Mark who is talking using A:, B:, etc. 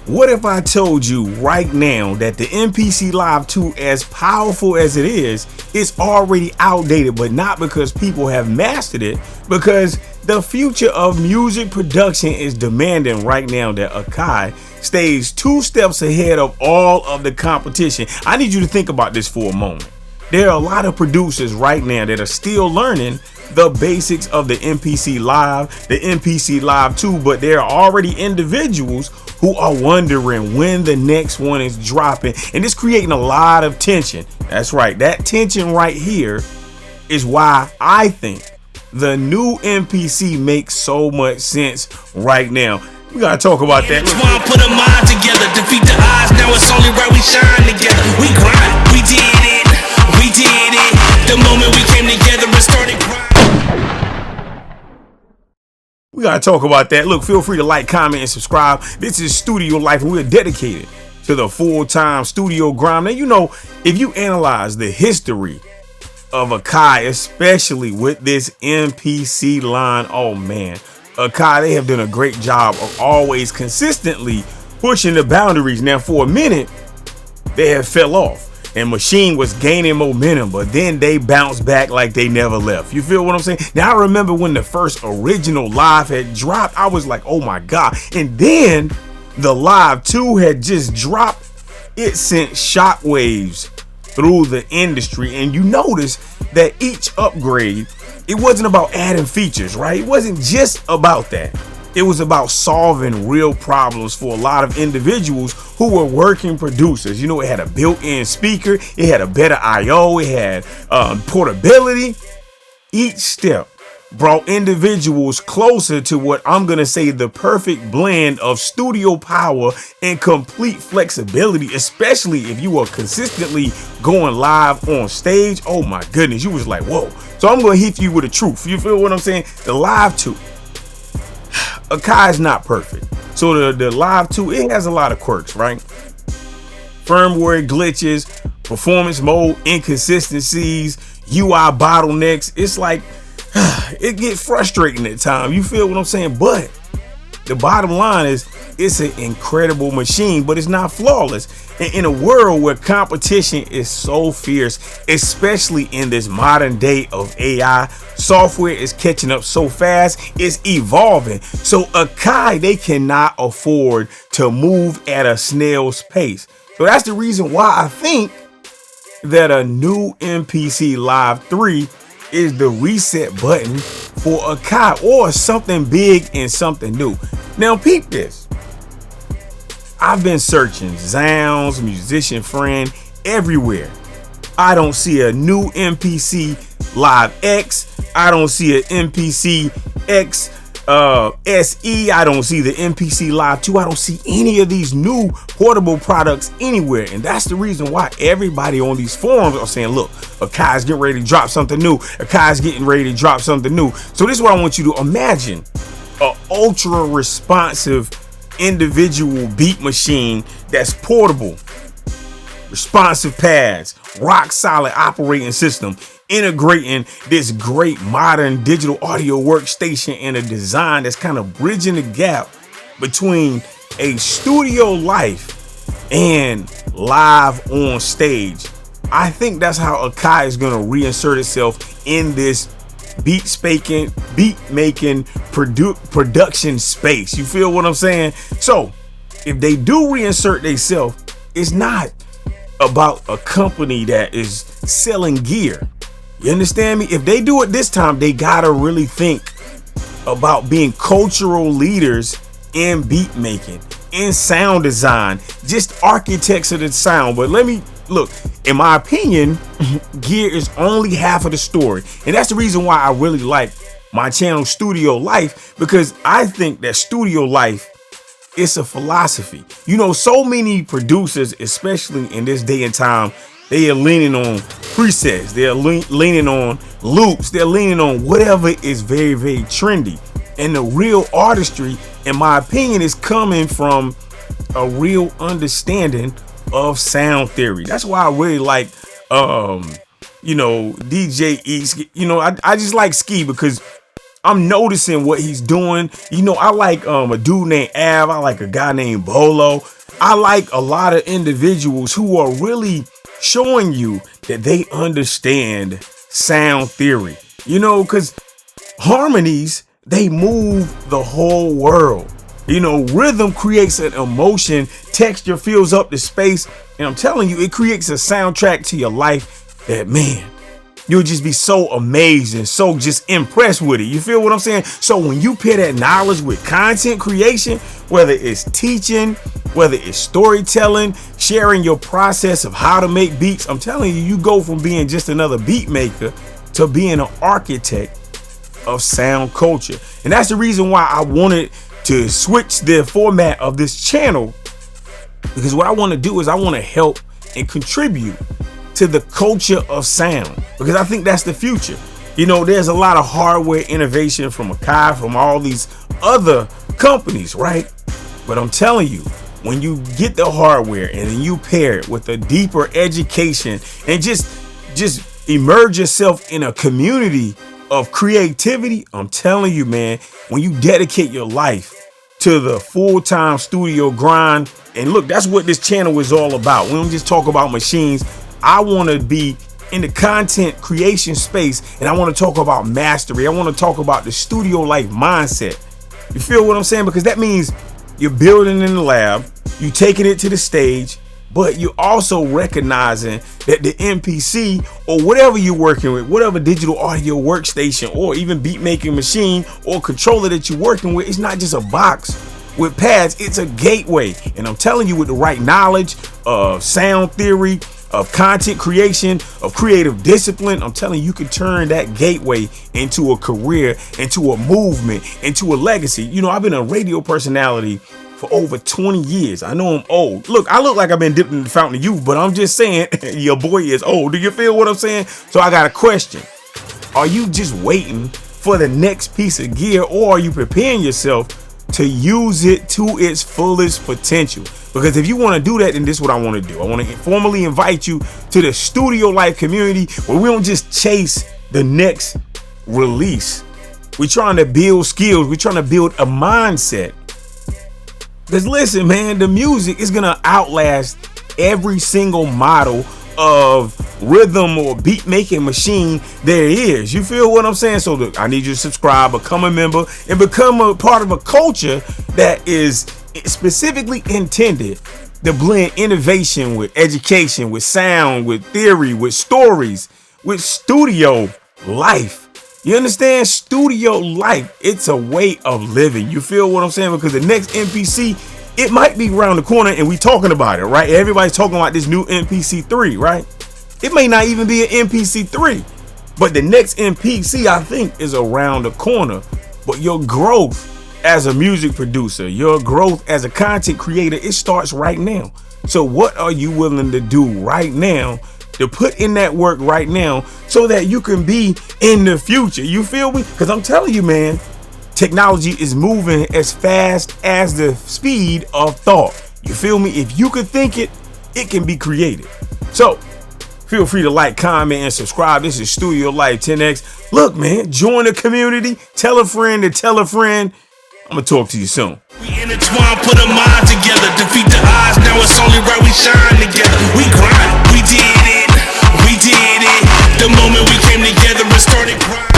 A: What if I told you right now that the MPC Live 2, as powerful as it is, it's already outdated, but not because people have mastered it, because the future of music production is demanding right now that Akai stays 2 steps ahead of all of the competition. I need you to think about this for a moment. There are a lot of producers right now that are still learning the basics of the MPC Live, the MPC Live 2, but there are already individuals who are wondering when the next one is dropping, and it's creating a lot of tension. That's right, that tension right here is why I think the new MPC makes so much sense right now. We gotta talk about that.
B: Put a mind together, defeat the odds. Now it's only right we shine together. We grind, we did it, we did it. The moment we came together and started grinding.
A: We gotta talk about that. Look, feel free to like, comment, and subscribe. This is Studio Life, and we're dedicated to the full-time studio grind. Now, you know, if you analyze the history of Akai, especially with this MPC line, oh man, Akai, they have done a great job of always consistently pushing the boundaries. Now, for a minute, they have fell off and Machine was gaining momentum, but then they bounced back like they never left. You feel what I'm saying? Now, I remember when the first original Live had dropped, I was like, oh my God. And then the Live 2 had just dropped. It sent shockwaves through the industry, and you notice that each upgrade, it wasn't about adding features, right? It wasn't just about that. It was about solving real problems for a lot of individuals who were working producers. You know, it had a built-in speaker, it had a better I/O, it had portability. Each step brought individuals closer to what I'm gonna say the perfect blend of studio power and complete flexibility, especially if you were consistently going live on stage. Oh my goodness, you was like, whoa. So I'm gonna hit you with the truth. You feel what I'm saying? The Live 2, Akai is not perfect. So the Live 2, it has a lot of quirks, right? Firmware glitches, performance mode inconsistencies, UI bottlenecks. It's like, it gets frustrating at times. You feel what I'm saying? But the bottom line is, it's an incredible machine, but it's not flawless. And in a world where competition is so fierce, especially in this modern day of AI, software is catching up so fast, it's evolving. So Akai, they cannot afford to move at a snail's pace. So that's the reason why I think that a new MPC Live 3 is the reset button for Akai, or something big and something new. Now peep this. I've been searching Zounds, Musician Friend, everywhere. I don't see a new MPC Live X. I don't see an MPC X SE. I don't see the MPC Live 2. I don't see any of these new portable products anywhere. And that's the reason why everybody on these forums are saying, look, Akai's getting ready to drop something new. Akai's getting ready to drop something new. So this is what I want you to imagine. An ultra responsive individual beat machine that's portable, responsive pads, rock solid operating system, integrating this great modern digital audio workstation and a design that's kind of bridging the gap between a studio life and live on stage. I think that's how Akai is going to reinsert itself in this beat making production space. You feel what I'm saying? So if they do reinsert themselves, it's not about a company that is selling gear. You understand me? If they do it this time, they gotta really think about being cultural leaders in beat making, in sound design, just architects of the sound. But let me look, in my opinion, gear is only half of the story. And that's the reason why I really like my channel Studio Life, because I think that Studio Life, it's a philosophy. You know, so many producers, especially in this day and time, they are leaning on presets, they're leaning on loops, they're leaning on whatever is very, very trendy. And the real artistry, in my opinion, is coming from a real understanding of sound theory. That's why I really like you know, DJ E. You know, I just like Ski, because I'm noticing what he's doing. You know, I like a dude named Av. I like a guy named Bolo. I like a lot of individuals who are really showing you that they understand sound theory. You know, because harmonies, they move the whole world. You know, rhythm creates an emotion, texture fills up the space, and I'm telling you, it creates a soundtrack to your life that, man, you'll just be so amazed and so just impressed with it. You feel what I'm saying? So when you pair that knowledge with content creation, whether it's teaching, whether it's storytelling, sharing your process of how to make beats, I'm telling you, you go from being just another beat maker to being an architect of sound culture. And that's the reason why I wanted to switch the format of this channel, because what I want to do is I want to help and contribute to the culture of sound, because I think that's the future. You know, there's a lot of hardware innovation from Akai, from all these other companies, right? But I'm telling you, when you get the hardware and then you pair it with a deeper education and just immerse yourself in a community of creativity, I'm telling you, man, when you dedicate your life to the full-time studio grind, and look, that's what this channel is all about. We don't just talk about machines. I want to be in the content creation space, and I want to talk about mastery. I want to talk about the studio life mindset. You feel what I'm saying? Because that means you're building in the lab, you taking it to the stage, but you're also recognizing that the MPC or whatever you're working with, whatever digital audio workstation or even beat making machine or controller that you're working with, it's not just a box with pads, it's a gateway. And I'm telling you, with the right knowledge of sound theory, of content creation, of creative discipline, I'm telling you, you can turn that gateway into a career, into a movement, into a legacy. You know, I've been a radio personality for over 20 years. I know I'm old. Look, I look like I've been dipped in the fountain of youth, but I'm just saying, your boy is old. Do you feel what I'm saying? So I got a question. Are you just waiting for the next piece of gear, or are you preparing yourself to use it to its fullest potential? Because if you want to do that, then this is what I want to do. I want to formally invite you to the Studio Life community, where we don't just chase the next release. We're trying to build skills. We're trying to build a mindset. Because listen, man, the music is going to outlast every single model of rhythm or beat making machine there is. You feel what I'm saying? So look, I need you to subscribe, become a member, and become a part of a culture that is specifically intended to blend innovation with education, with sound, with theory, with stories, with studio life. You understand? Studio life. It's a way of living. You feel what I'm saying? Because the next MPC, it might be around the corner and we talking about it, right? Everybody's talking about this new MPC 3, right? It may not even be an MPC 3, but the next MPC, I think, is around the corner. But your growth as a music producer, your growth as a content creator, it starts right now. So what are you willing to do right now to put in that work right now so that you can be in the future? You feel me? Because I'm telling you, man, technology is moving as fast as the speed of thought. You feel me? If you can think it, it can be created. So feel free to like, comment, and subscribe. This is Studio Life 10X. Look, man, join the community. Tell a friend to tell a friend. I'm going to talk to you soon.
B: We intertwine, put a mind together, defeat the odds, now it's only right we shine together. We grind, we did it, the moment we came together and started grinding.